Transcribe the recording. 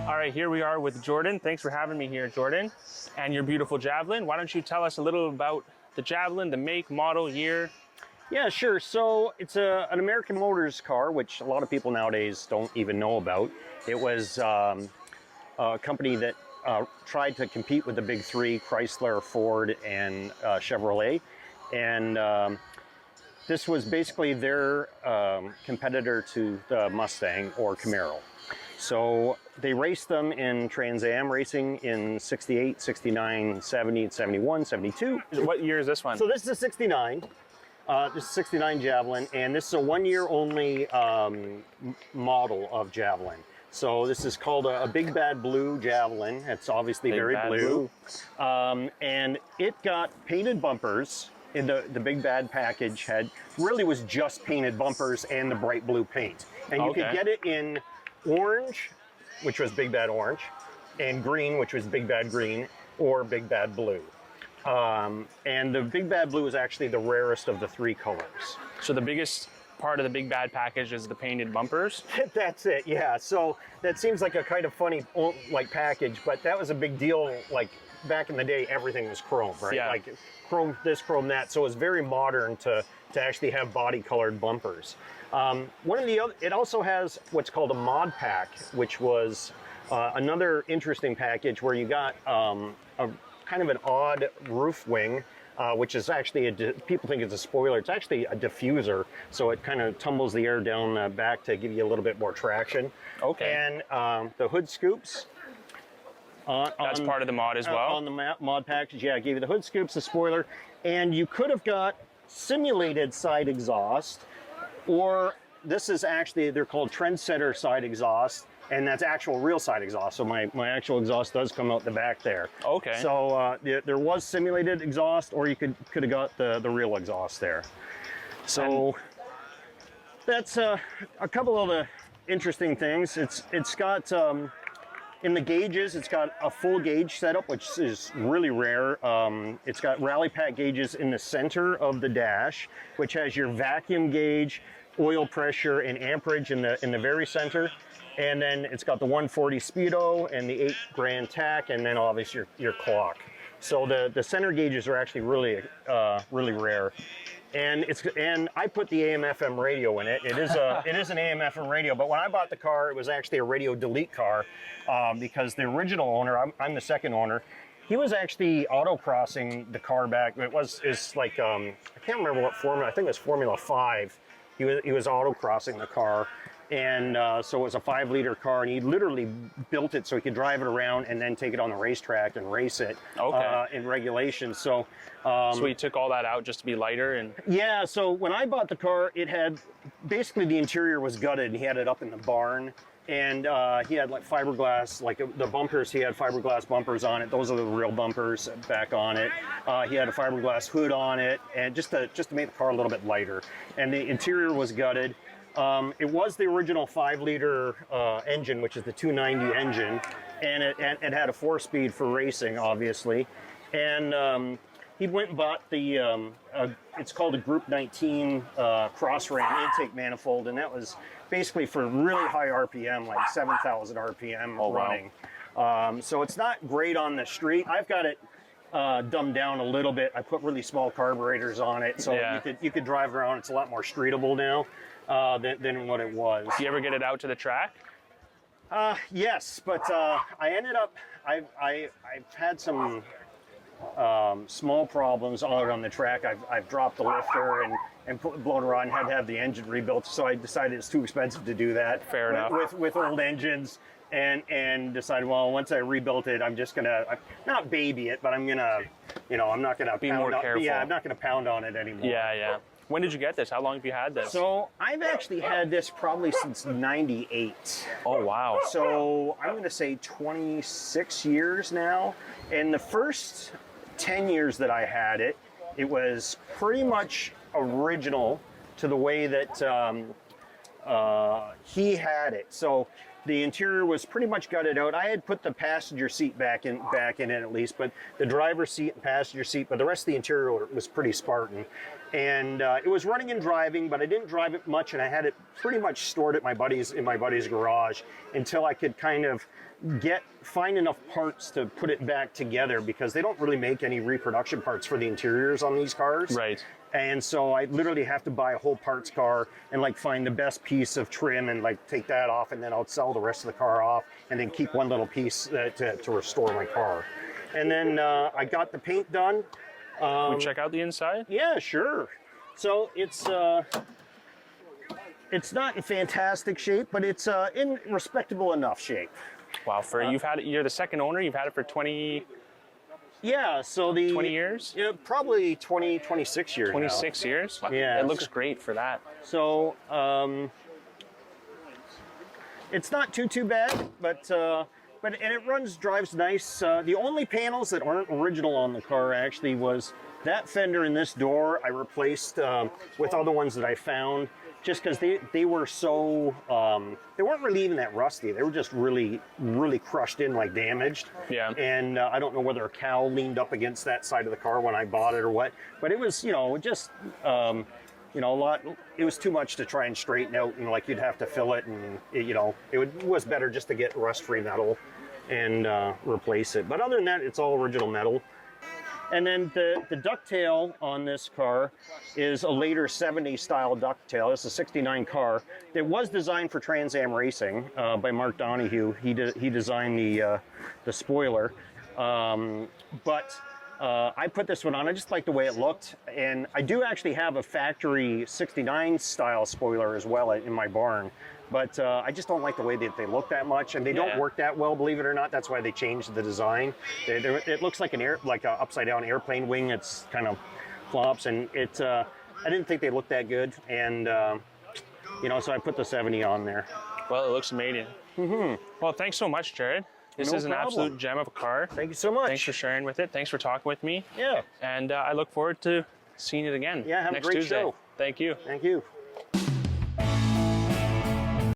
All right, here we are with Jordan. Thanks for having me here, Jordan, and your beautiful Javelin. Why don't you tell us a little about the Javelin, the make, model, year? Yeah, sure. So it's an American Motors car, which a lot of people nowadays don't even know about. It was a company that tried to compete with the big three, Chrysler, Ford, and Chevrolet. And this was basically their competitor to the Mustang or Camaro. So they raced them in Trans Am racing in 68, 69, 70, 71, 72. What year is this one? So this is a 69. This is 69 Javelin, and this is a one-year only model of Javelin. So this is called a Big Bad Blue Javelin. It's obviously very blue. And it got painted bumpers. In the Big Bad package really was just painted bumpers and the bright blue paint. And you could get it in orange, which was Big Bad Orange, and green, which was Big Bad Green, or Big Bad Blue. And the Big Bad Blue is actually the rarest of the three colors. So the biggest part of the Big Bad package is the painted bumpers? That's it, yeah. So that seems like a kind of funny package, but that was a big deal. Like back in the day, everything was chrome, right? Yeah. Like chrome this, chrome that. So it was very modern to actually have body colored bumpers. It also has what's called a mod pack, which was another interesting package where you got a kind of an odd roof wing, which is actually, people think it's a spoiler. It's actually a diffuser, so it kind of tumbles the air down the back to give you a little bit more traction. Okay. And the hood scoops. That's part of the mod as well? On the mod package, yeah, it gave you the hood scoops, the spoiler, and you could have got simulated side exhaust, or this is actually, they're called Trendsetter side exhaust, and that's actual real side exhaust. So my actual exhaust does come out the back there. Okay. So there was simulated exhaust, or you could have got the real exhaust there. So that's a couple of the interesting things. It's got in the gauges, it's got a full gauge setup, which is really rare. It's got rally pack gauges in the center of the dash, which has your vacuum gauge, oil pressure, and amperage in the very center. And then it's got the 140 speedo and the 8 grand tach, and then obviously your clock. So the center gauges are actually really rare. And I put the AM/FM radio in it. It is an AM/FM radio, but when I bought the car, it was actually a radio delete car because the original owner, I'm the second owner, he was actually autocrossing the car back. It's like I can't remember what formula. I think it was Formula 5. He was autocrossing the car. And so it was a 5-liter car, and he literally built it so he could drive it around and then take it on the racetrack and race it in regulation. So he took all that out just to be lighter? And yeah, so when I bought the car, it had, basically the interior was gutted. He had it up in the barn, and he had like fiberglass, like the bumpers, he had fiberglass bumpers on it. Those are the real bumpers back on it. He had a fiberglass hood on it, and just to make the car a little bit lighter. And the interior was gutted. It was the original 5-liter engine, which is the 290 engine, and it had a 4-speed for racing, obviously. And he went and bought the, it's called a Group 19 cross-ram intake manifold, and that was basically for really high RPM, like 7,000 RPM running. Wow. So it's not great on the street. I've got it dumbed down a little bit. I put really small carburetors on it, so you could drive around. It's a lot more streetable now. Than what it was. Do you ever get it out to the track? Yes, but I ended up, I've had some small problems out on the track. I've dropped the lifter and blown around and had to have the engine rebuilt, so I decided it's too expensive to do that. Fair enough. With old engines, and decided, well, once I rebuilt it, I'm just gonna, not baby it, but I'm gonna, I'm not gonna be more careful. Yeah, I'm not gonna pound on it anymore. Yeah. When did you get this? How long have you had this? So I've actually had this probably since '98. Oh, wow. So I'm going to say 26 years now. And the first 10 years that I had it, it was pretty much original to the way that he had it. So The interior was pretty much gutted out. I had put the passenger seat back in it at least, but the driver's seat and passenger seat, but the rest of the interior was pretty Spartan. And it was running and driving, but I didn't drive it much, and I had it pretty much stored at in my buddy's garage until I could kind of find enough parts to put it back together, because they don't really make any reproduction parts for the interiors on these cars. Right. And so I literally have to buy a whole parts car and like find the best piece of trim and like take that off, and then I'll sell the rest of the car off and then keep one little piece to restore my car. And then I got the paint done. We check out the inside? Yeah, sure. So it's not in fantastic shape, but it's in respectable enough shape. Wow, you're the second owner, you've had it for 20 Yeah, so 20 years? Yeah, probably 26 years 26 now. years? Wow. Yeah. It looks great for that. So, it's not too bad, but it drives nice. The only panels that aren't original on the car actually was that fender and this door I replaced with other ones that I found, just because they were so, they weren't really even that rusty. They were just really crushed in, like damaged. Yeah. And I don't know whether a cow leaned up against that side of the car when I bought it or what, but it was, just, it was too much to try and straighten out, and like you'd have to fill it, and it was better just to get rust-free metal and replace it. But other than that, it's all original metal. And then the ducktail on this car is a later 70s style ducktail. It's a 69 car that was designed for Trans Am racing by Mark Donahue. He designed the spoiler, but I put this one on. I just like the way it looked, and I do actually have a factory 69 style spoiler as well in my barn. But I just don't like the way that they look that much, and they don't work that well, believe it or not. That's why they changed the design. It looks like an upside down airplane wing. It's kind of flops, and I didn't think they looked that good, and so I put the 70 on there. Well, it looks amazing. Well, thanks so much, Jared. This is an absolute gem of a car. Thank you so much. Thanks for sharing with it. Thanks for talking with me. Yeah. And I look forward to seeing it again. Yeah, have next a great Tuesday. show. Thank you. Thank you.